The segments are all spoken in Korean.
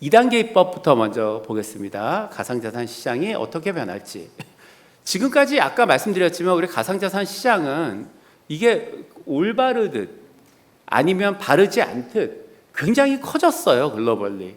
2단계 입법부터 먼저 보겠습니다. 가상자산 시장이 어떻게 변할지. 지금까지 아까 말씀드렸지만 우리 가상자산 시장은 이게 올바르듯 아니면 바르지 않듯 굉장히 커졌어요, 글로벌리.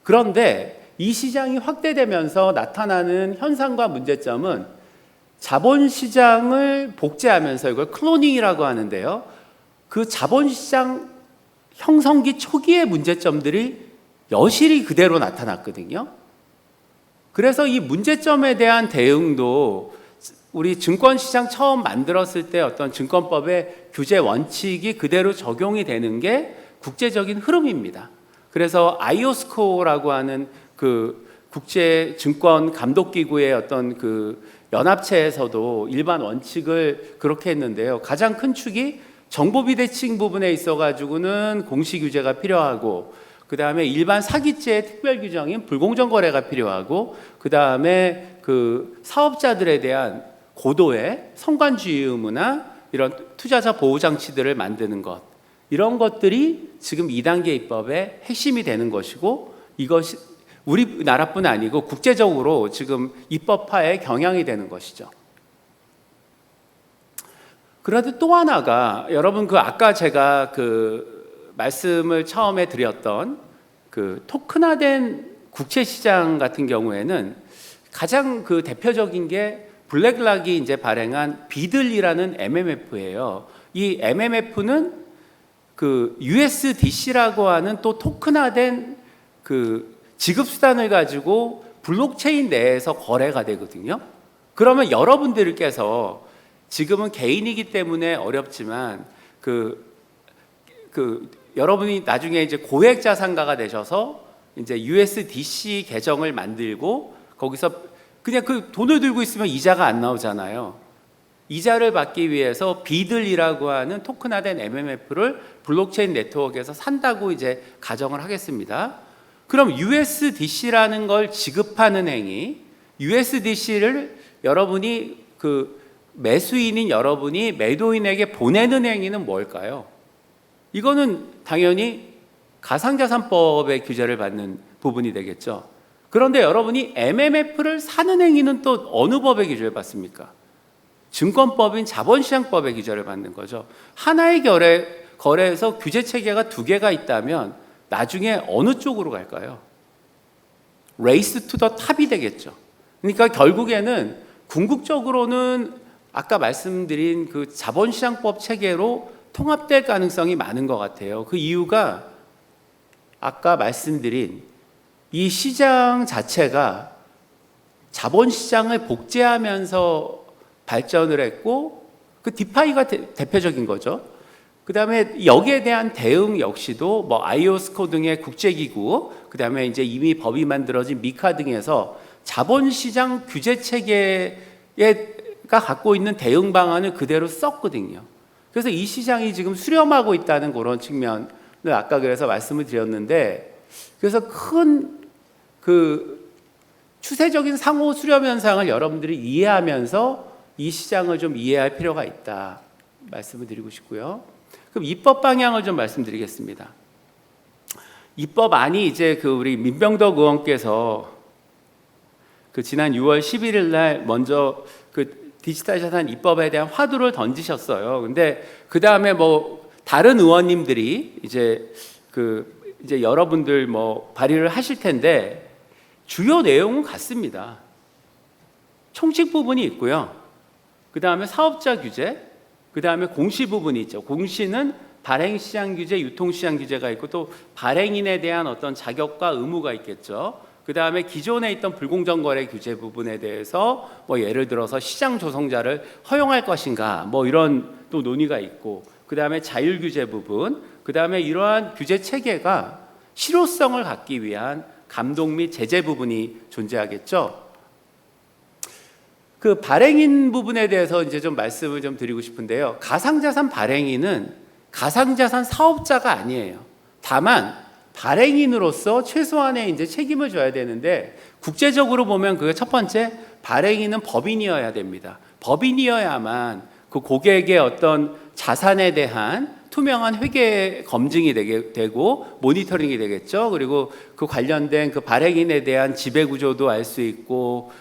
그런데 이 시장이 확대되면서 나타나는 현상과 문제점은 자본시장을 복제하면서 이걸 클로닝이라고 하는데요. 그 자본시장 형성기 초기의 문제점들이 여실히 그대로 나타났거든요. 그래서 이 문제점에 대한 대응도 우리 증권시장 처음 만들었을 때 어떤 증권법의 규제 원칙이 그대로 적용이 되는 게 국제적인 흐름입니다. 그래서 IOSCO라고 하는 그 국제 증권 감독 기구의 어떤 그 연합체에서도 일반 원칙을 그렇게 했는데요. 가장 큰 축이 정보 비대칭 부분에 있어 가지고는 공시 규제가 필요하고, 그다음에 일반 사기죄의 특별 규정인 불공정 거래가 필요하고, 그다음에 그 사업자들에 대한 고도의 성관주의 의무나 이런 투자자 보호 장치들을 만드는 것, 이런 것들이 지금 2단계 입법의 핵심이 되는 것이고, 이것이 우리나라뿐 아니고 국제적으로 지금 입법화에 경향이 되는 것이죠. 그런데 또 하나가, 여러분 그 아까 제가 그 말씀을 처음에 드렸던 그 토큰화된 국채 시장 같은 경우에는 가장 그 대표적인 게 블랙락이 이제 발행한 비들이라는 MMF예요. 이 MMF는 그 USDC라고 하는 또 토큰화된 그 지급 수단을 가지고 블록체인 내에서 거래가 되거든요. 그러면 여러분들께서 지금은 개인이기 때문에 어렵지만 여러분이 나중에 이제 고액 자산가가 되셔서 이제 USDC 계정을 만들고 거기서 그냥 그 돈을 들고 있으면 이자가 안 나오잖아요. 이자를 받기 위해서 비들이라고 하는 토큰화된 MMF를 블록체인 네트워크에서 산다고 이제 가정을 하겠습니다. 그럼 USDC라는 걸 지급하는 행위, USDC를 여러분이 그 매수인인 여러분이 매도인에게 보내는 행위는 뭘까요? 이거는 당연히 가상자산법의 규제를 받는 부분이 되겠죠. 그런데 여러분이 MMF를 사는 행위는 또 어느 법의 규제를 받습니까? 증권법인 자본시장법의 규제를 받는 거죠. 하나의 거래에서 규제 체계가 두 개가 있다면 나중에 어느 쪽으로 갈까요? 레이스 투 더 탑이 되겠죠. 그러니까 결국에는 궁극적으로는 아까 말씀드린 그 자본시장법 체계로 통합될 가능성이 많은 것 같아요. 그 이유가 아까 말씀드린 이 시장 자체가 자본시장을 복제하면서 발전을 했고, 그 디파이가 대표적인 거죠. 그 다음에 여기에 대한 대응 역시도 뭐 IOSCO 등의 국제기구, 그 다음에 이제 이미 법이 만들어진 미카 등에서 자본시장 규제 체계가 갖고 있는 대응 방안을 그대로 썼거든요. 그래서 이 시장이 지금 수렴하고 있다는 그런 측면을 아까 그래서 말씀을 드렸는데, 그래서 큰 그 추세적인 상호 수렴 현상을 여러분들이 이해하면서 이 시장을 좀 이해할 필요가 있다 말씀을 드리고 싶고요. 그럼 입법 방향을 좀 말씀드리겠습니다. 입법안이 이제 그 우리 민병덕 의원께서 그 지난 6월 11일 날 먼저 그 디지털 자산 입법에 대한 화두를 던지셨어요. 근데 그 다음에 뭐 다른 의원님들이 이제 여러분들 뭐 발의를 하실 텐데 주요 내용은 같습니다. 총칙 부분이 있고요. 그 다음에 사업자 규제, 그 다음에 공시 부분이 있죠. 공시는 발행시장 규제, 유통시장 규제가 있고 또 발행인에 대한 어떤 자격과 의무가 있겠죠. 그 다음에 기존에 있던 불공정 거래 규제 부분에 대해서 뭐 예를 들어서 시장 조성자를 허용할 것인가 뭐 이런 또 논의가 있고, 그 다음에 자율 규제 부분, 그 다음에 이러한 규제 체계가 실효성을 갖기 위한 감독 및 제재 부분이 존재하겠죠. 그 발행인 부분에 대해서 이제 좀 말씀을 좀 드리고 싶은데요. 가상자산 발행인은 가상자산 사업자가 아니에요. 다만 발행인으로서 최소한의 이제 책임을 져야 되는데, 국제적으로 보면 그게 첫 번째, 발행인은 법인이어야 됩니다. 법인이어야만 그 고객의 어떤 자산에 대한 투명한 회계 검증이 되고 모니터링이 되겠죠. 그리고 그 관련된 그 발행인에 대한 지배 구조도 알 수 있고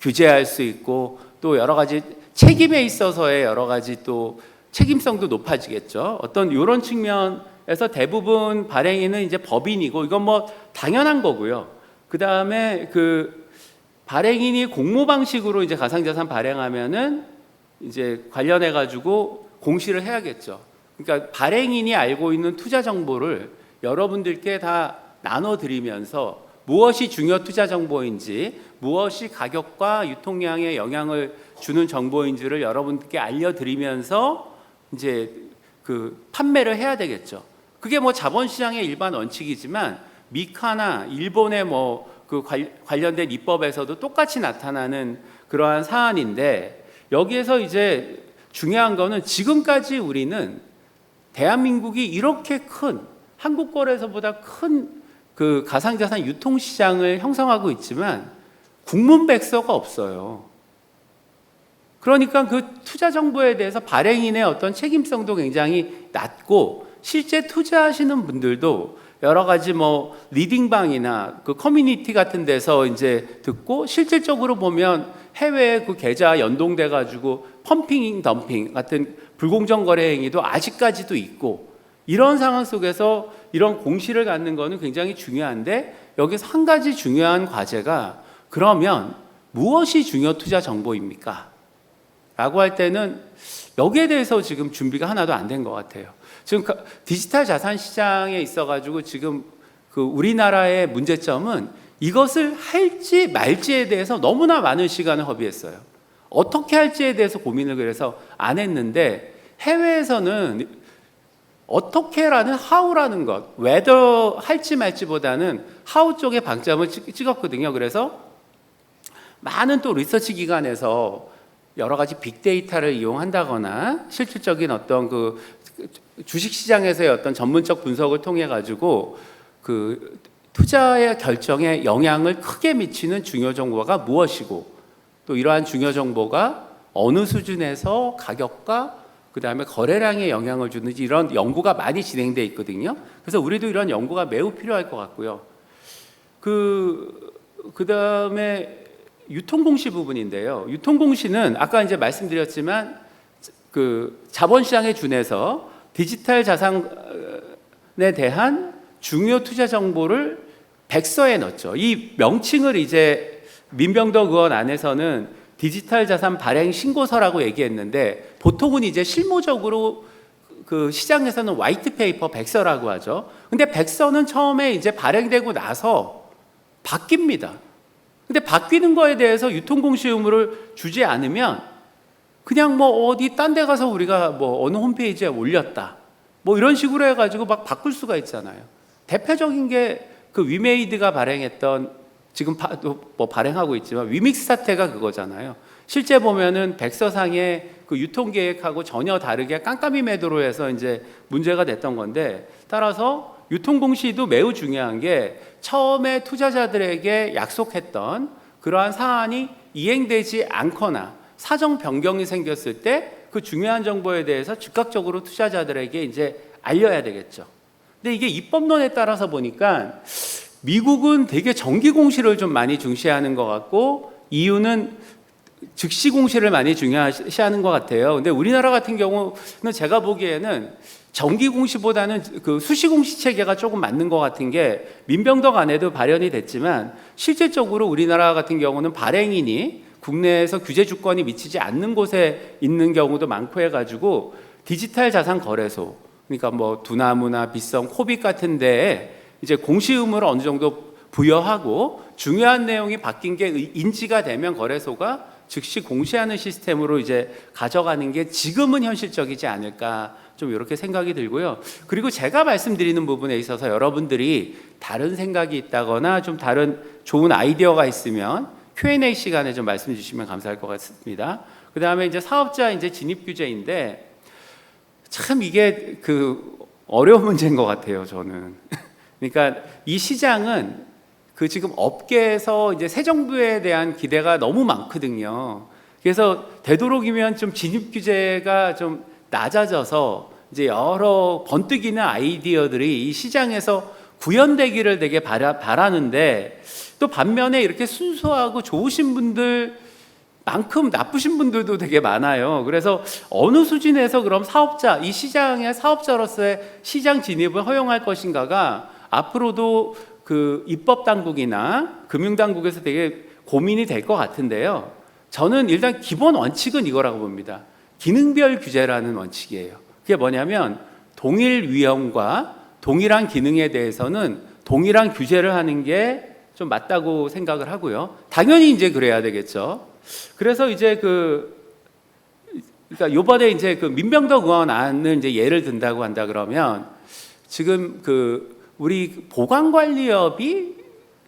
규제할 수 있고 또 여러 가지 책임에 있어서의 여러 가지 또 책임성도 높아지겠죠. 어떤 이런 측면에서 대부분 발행인은 이제 법인이고 이건 뭐 당연한 거고요. 그 다음에 그 발행인이 공모 방식으로 이제 가상자산 발행하면은 이제 관련해 가지고 공시를 해야겠죠. 그러니까 발행인이 알고 있는 투자 정보를 여러분들께 다 나눠드리면서 무엇이 중요 투자 정보인지, 무엇이 가격과 유통량에 영향을 주는 정보인지를 여러분들께 알려드리면서 이제 그 판매를 해야 되겠죠. 그게 뭐 자본시장의 일반 원칙이지만 미카나 일본의 뭐 그 관련된 입법에서도 똑같이 나타나는 그러한 사안인데 여기에서 이제 중요한 거는 지금까지 우리는 대한민국이 이렇게 큰 한국 거래소보다 큰 그 가상자산 유통시장을 형성하고 있지만 국문백서가 없어요. 그러니까 그 투자 정보에 대해서 발행인의 어떤 책임성도 굉장히 낮고 실제 투자하시는 분들도 여러 가지 뭐 리딩방이나 그 커뮤니티 같은 데서 이제 듣고 실질적으로 보면 해외에 그 계좌 연동돼 가지고 펌핑 덤핑 같은 불공정 거래 행위도 아직까지도 있고 이런 상황 속에서 이런 공시를 갖는 거는 굉장히 중요한데 여기서 한 가지 중요한 과제가 그러면 무엇이 중요 투자 정보입니까? 라고 할 때는 여기에 대해서 지금 준비가 하나도 안 된 것 같아요. 지금 디지털 자산 시장에 있어가지고 지금 그 우리나라의 문제점은 이것을 할지 말지에 대해서 너무나 많은 시간을 허비했어요. 어떻게 할지에 대해서 고민을 그래서 안 했는데 해외에서는 어떻게라는 how라는 것, whether 할지 말지보다는 how 쪽에 방점을 찍었거든요. 그래서 많은 또 리서치 기관에서 여러 가지 빅데이터를 이용한다거나 실질적인 어떤 그 주식시장에서의 어떤 전문적 분석을 통해 가지고 그 투자의 결정에 영향을 크게 미치는 중요 정보가 무엇이고 또 이러한 중요 정보가 어느 수준에서 가격과 그 다음에 거래량에 영향을 주는지 이런 연구가 많이 진행되어 있거든요. 그래서 우리도 이런 연구가 매우 필요할 것 같고요. 그 다음에 유통공시 부분인데요. 유통공시는 아까 이제 말씀드렸지만 그 자본시장에 준해서 디지털 자산에 대한 중요 투자 정보를 백서에 넣었죠. 이 명칭을 이제 민병덕 의원 안에서는 디지털 자산 발행 신고서라고 얘기했는데 보통은 이제 실무적으로 그 시장에서는 화이트 페이퍼 백서라고 하죠. 근데 백서는 처음에 이제 발행되고 나서 바뀝니다. 근데 바뀌는 거에 대해서 유통공시 의무를 주지 않으면 그냥 뭐 어디 딴 데 가서 우리가 뭐 어느 홈페이지에 올렸다 뭐 이런 식으로 해가지고 막 바꿀 수가 있잖아요. 대표적인 게 그 위메이드가 발행했던 지금 뭐 발행하고 있지만 위믹스 사태가 그거잖아요. 실제 보면은 백서상의 그 유통 계획하고 전혀 다르게 깜깜이 매도로 해서 이제 문제가 됐던 건데 따라서 유통공시도 매우 중요한 게 처음에 투자자들에게 약속했던 그러한 사안이 이행되지 않거나 사정 변경이 생겼을 때 그 중요한 정보에 대해서 즉각적으로 투자자들에게 이제 알려야 되겠죠. 근데 이게 입법론에 따라서 보니까 미국은 되게 정기 공시를 좀 많이 중시하는 것 같고 이유는 즉시 공시를 많이 중요시하는 것 같아요. 근데 우리나라 같은 경우는 제가 보기에는 정기 공시보다는 그 수시 공시 체계가 조금 맞는 것 같은 게 민병덕 안에도 발현이 됐지만 실질적으로 우리나라 같은 경우는 발행인이 국내에서 규제 주권이 미치지 않는 곳에 있는 경우도 많고 해가지고 디지털 자산 거래소 그러니까 뭐 두나무나 빗성, 코빅 같은 데에 이제 공시 의무를 어느 정도 부여하고 중요한 내용이 바뀐 게 인지가 되면 거래소가 즉시 공시하는 시스템으로 이제 가져가는 게 지금은 현실적이지 않을까 좀 이렇게 생각이 들고요. 그리고 제가 말씀드리는 부분에 있어서 여러분들이 다른 생각이 있다거나 좀 다른 좋은 아이디어가 있으면 Q&A 시간에 좀 말씀 주시면 감사할 것 같습니다. 그 다음에 이제 사업자 이제 진입 규제인데 참 이게 그 어려운 문제인 것 같아요, 저는. 그러니까 이 시장은 그 지금 업계에서 이제 새 정부에 대한 기대가 너무 많거든요. 그래서 되도록이면 좀 진입 규제가 좀 낮아져서 이제 여러 번뜩이는 아이디어들이 이 시장에서 구현되기를 되게 바라는데, 또 반면에 이렇게 순수하고 좋으신 분들만큼 나쁘신 분들도 되게 많아요. 그래서 어느 수준에서 그럼 사업자, 이 시장의 사업자로서의 시장 진입을 허용할 것인가가 앞으로도 그 입법 당국이나 금융 당국에서 되게 고민이 될 것 같은데요. 저는 일단 기본 원칙은 이거라고 봅니다. 기능별 규제라는 원칙이에요. 그게 뭐냐면 동일 위험과 동일한 기능에 대해서는 동일한 규제를 하는 게 좀 맞다고 생각을 하고요. 당연히 이제 그래야 되겠죠. 그래서 이제 그러니까 요번에 이제 그 민병덕 의원 안을 이제 예를 든다고 한다 그러면, 지금 우리 보관관리업이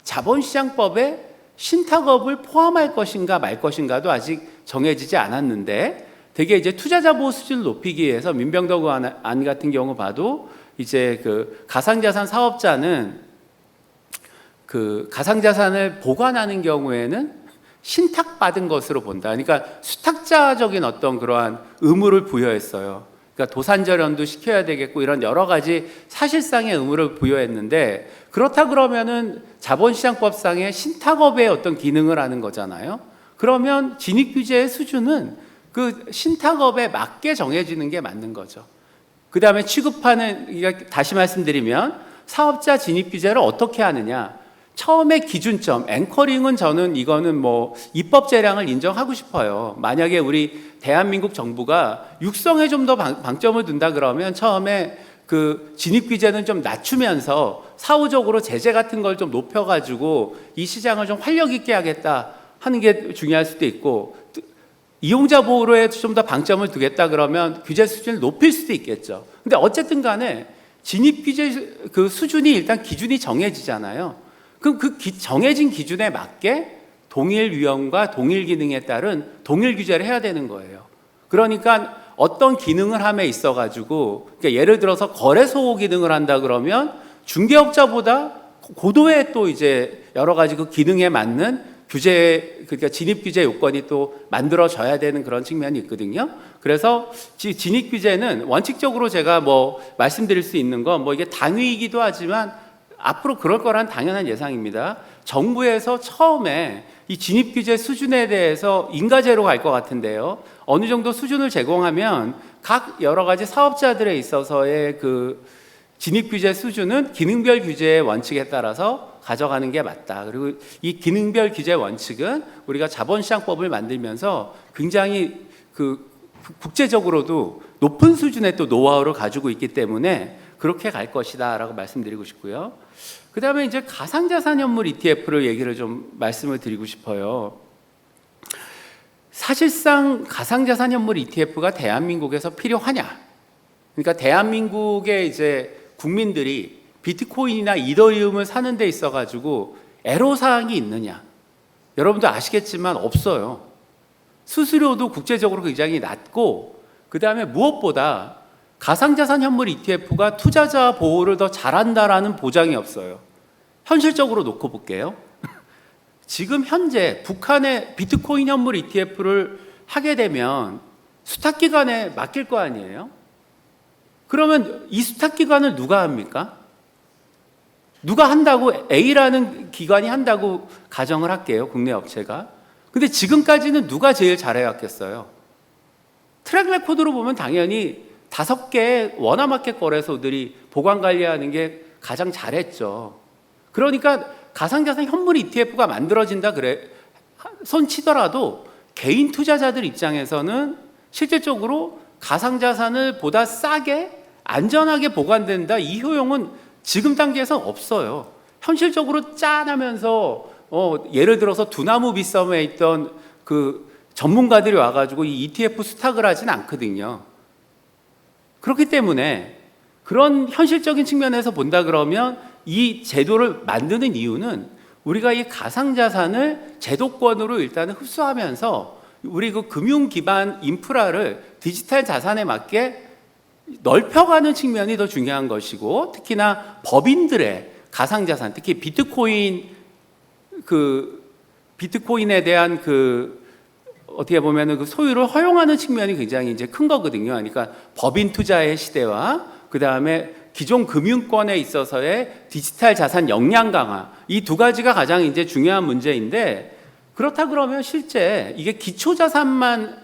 자본시장법에 신탁업을 포함할 것인가 말 것인가도 아직 정해지지 않았는데, 되게 이제 투자자 보호 수준을 높이기 위해서 민병덕 의원 안 같은 경우 봐도 이제 그 가상자산 사업자는 그 가상자산을 보관하는 경우에는 신탁받은 것으로 본다. 그러니까 수탁자적인 어떤 그러한 의무를 부여했어요. 그러니까 도산절연도 시켜야 되겠고 이런 여러 가지 사실상의 의무를 부여했는데, 그렇다 그러면은 자본시장법상의 신탁업의 어떤 기능을 하는 거잖아요. 그러면 진입규제의 수준은 그 신탁업에 맞게 정해지는 게 맞는 거죠. 그 다음에 취급하는, 다시 말씀드리면 사업자 진입규제를 어떻게 하느냐. 처음에 기준점, 앵커링은 저는 이거는 뭐 입법 재량을 인정하고 싶어요. 만약에 우리 대한민국 정부가 육성에 좀 더 방점을 둔다 그러면 처음에 그 진입 규제는 좀 낮추면서 사후적으로 제재 같은 걸 좀 높여가지고 이 시장을 좀 활력 있게 하겠다 하는 게 중요할 수도 있고, 이용자 보호에 좀 더 방점을 두겠다 그러면 규제 수준을 높일 수도 있겠죠. 근데 어쨌든 간에 진입 규제 그 수준이 일단 기준이 정해지잖아요. 그럼 그 정해진 기준에 맞게 동일 위험과 동일 기능에 따른 동일 규제를 해야 되는 거예요. 그러니까 어떤 기능을 함에 있어가지고, 그러니까 예를 들어서 거래소 기능을 한다 그러면 중개업자보다 고도의 또 이제 여러 가지 그 기능에 맞는 규제, 그러니까 진입 규제 요건이 또 만들어져야 되는 그런 측면이 있거든요. 그래서 진입 규제는 원칙적으로 제가 뭐 말씀드릴 수 있는 건 뭐 이게 당위이기도 하지만 앞으로 그럴 거란 당연한 예상입니다. 정부에서 처음에 이 진입규제 수준에 대해서 인가제로 갈 것 같은데요. 어느 정도 수준을 제공하면 각 여러 가지 사업자들에 있어서의 그 진입규제 수준은 기능별 규제의 원칙에 따라서 가져가는 게 맞다. 그리고 이 기능별 규제 원칙은 우리가 자본시장법을 만들면서 굉장히 그 국제적으로도 높은 수준의 또 노하우를 가지고 있기 때문에 그렇게 갈 것이다 라고 말씀드리고 싶고요. 그 다음에 이제 가상자산 현물 ETF를 얘기를 좀 말씀을 드리고 싶어요. 사실상 가상자산 현물 ETF가 대한민국에서 필요하냐? 그러니까 대한민국의 이제 국민들이 비트코인이나 이더리움을 사는 데 있어가지고 애로사항이 있느냐? 여러분도 아시겠지만 없어요. 수수료도 국제적으로 굉장히 낮고, 그 다음에 무엇보다 가상자산 현물 ETF가 투자자 보호를 더 잘한다라는 보장이 없어요. 현실적으로 놓고 볼게요. 지금 현재 북한의 비트코인 현물 ETF를 하게 되면 수탁기관에 맡길 거 아니에요? 그러면 이 수탁기관을 누가 합니까? 누가 한다고, A라는 기관이 한다고 가정을 할게요. 국내 업체가. 근데 지금까지는 누가 제일 잘해왔겠어요? 트랙 레코드로 보면 당연히 5개의 원화마켓 거래소들이 보관 관리하는 게 가장 잘했죠. 그러니까 가상자산 현물 ETF가 만들어진다 그래 손 치더라도 개인 투자자들 입장에서는 실질적으로 가상자산을 보다 싸게 안전하게 보관된다, 이 효용은 지금 단계에서 없어요. 현실적으로 짠하면서 예를 들어서 두나무 빗섬에 있던 그 전문가들이 와가지고 이 ETF 수탁을 하진 않거든요. 그렇기 때문에 그런 현실적인 측면에서 본다 그러면 이 제도를 만드는 이유는 우리가 이 가상자산을 제도권으로 일단은 흡수하면서 우리 그 금융 기반 인프라를 디지털 자산에 맞게 넓혀가는 측면이 더 중요한 것이고, 특히나 법인들의 가상자산, 특히 비트코인에 대한 어떻게 보면은 그 소유를 허용하는 측면이 굉장히 이제 큰 거거든요. 그러니까 법인 투자의 시대와 그 다음에 기존 금융권에 있어서의 디지털 자산 역량 강화, 이 두 가지가 가장 이제 중요한 문제인데, 그렇다 그러면 실제 이게 기초 자산만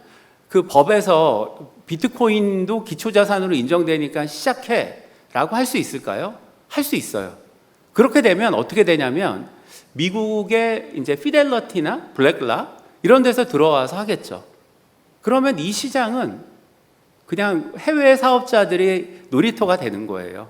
그 법에서 비트코인도 기초 자산으로 인정되니까 시작해라고 할 수 있을까요? 할 수 있어요. 그렇게 되면 어떻게 되냐면 미국의 이제 피델러티나 블랙락 이런 데서 들어와서 하겠죠. 그러면 이 시장은 그냥 해외 사업자들의 놀이터가 되는 거예요.